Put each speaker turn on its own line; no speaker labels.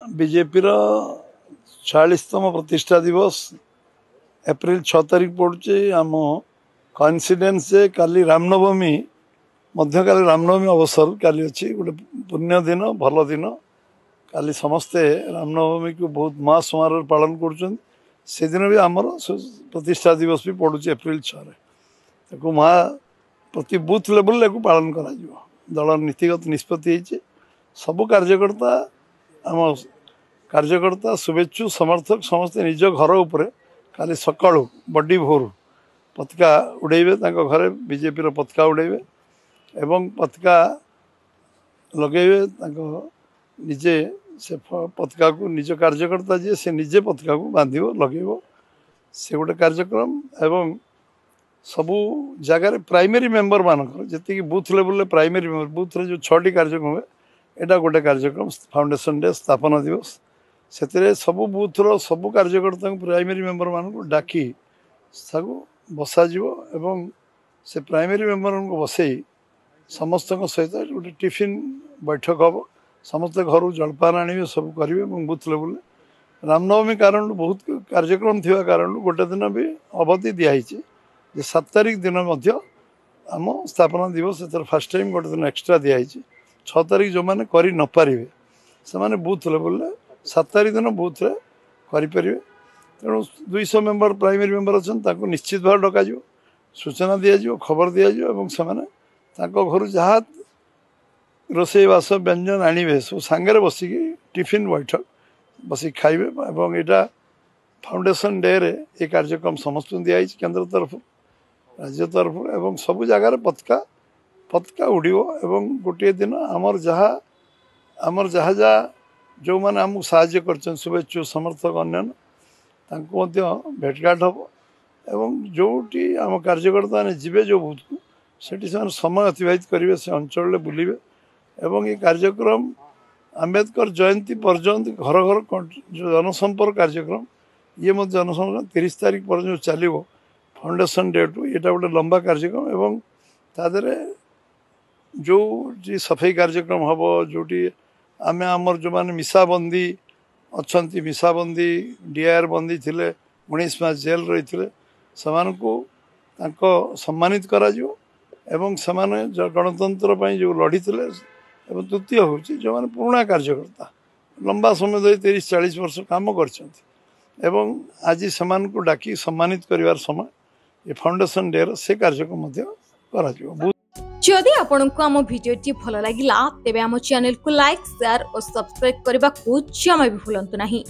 BJP 40तम प्रतिष्ठा दिवस April 6 तारीख पड़ुचे आम कॉन्सिडेंस काली रामनवमी काली रामनवमी अवसर काली अच्छी गोटे पुण्य दिन भल दिन काली समस्ते रामनवमी को बहुत महा समारोह पालन कर दिन भी आमर प्रतिष्ठा दिवस भी पड़ुचे एप्रिल 6 महा प्रति बूथ लेवल को पालन कर दल नीतिगत निष्पत्ति सबु कार्यकर्ता आम कार्यकर्ता शुभेच्छु समर्थक समस्ते निज घर उपर काली सका बड़ी भोर पताका उड़ेबे घरे बीजेपी पताका उड़ेबे एवं पताका लगेबे निजे से पताका को निज कार्यकर्ता जी से निजे पताका को बांध लगेब से गोटे कार्यक्रम एवं सबू जगार प्राइमरी मेंबर मानक जी booth level primary member booth रे जो 6टी कार्यक्रम हुए एटा गोटे कार्यक्रम फाउंडेशन डे स्थापना दिवस से सबू बूथ सबू कार्यकर्ता प्राइमरी मेंबर मान को डाकी बसा एवं से प्राइमरी मेंबर को बसई समस्त सहित गोटे टिफिन बैठक हम समस्त घर जलपान आने सब करेंगे बूथ लेवल रामनवमी कारण बहुत कार्यक्रम थी कारण गोटे दिन भी अवधि दिखाई 7 तारीख दिन आम स्थापना दिवस फास्ट टाइम गोटे दिन एक्सट्रा दिखाई 6 तारीख जो मैंने कर न पारे से बूथ लेवल 7 तारीख दिन बूथ रे करें तेणु 200 मेंबर प्राइमरी मेंबर अच्छा निश्चित भाव डक सूचना दिज्व खबर दिज्व से घर जहाँ रोसईवास व्यंजन आणवे सब सांगे बसिकी टिफिन बैठक बस खाइबे यहाँ फाउंडेशन डे रे ये कार्यक्रम समस्त दिखाई केंद्र तरफ राज्य तरफ एवं सब जगार पताका पताका उड़ो एवं गोटे दिन आमर जहाँ जहाँ जो मैंने आमको साहाय्य कर शुभेच्छु समर्थक अन्य भेटघाट हम एवं जोटी आम कार्यकर्ता ने जीवे जो बूथ को सेठी से समय अतिबाहित करेंगे से अंचल बुलवे एवं ये कार्यक्रम आम्बेडकर जयंती पर्यंत घर घर जो जनसंपर्क कार्यक्रम ये जनसंपर्क 30 तारीख पर्यटन चलो फाउंडेशन डे टू ये गोटे लंबा कार्यक्रम एवं तादे जो सफाई कार्यक्रम हम जोटी आम आमर जो मैंने मिसाबंदी अच्छा मिसाबंदी डीआर बंदी थे 19 मास जेल रही थे सम्मानित करा एवं से गणतंत्र जो लड़ी थे द्वितीय हूँ जो मैंने पुराणा कार्यकर्ता लंबा समय धरी 30-40 वर्ष काम कर आज से डाकी सम्मानित करिवार समय ये फाउंडेशन डे से कार्यक्रम करा।
जदि आपंक आम भिडी भल लगा तेब आम चैनल को लाइक शेयर और सब्सक्राइब करने को जमा भी भूलु नहीं।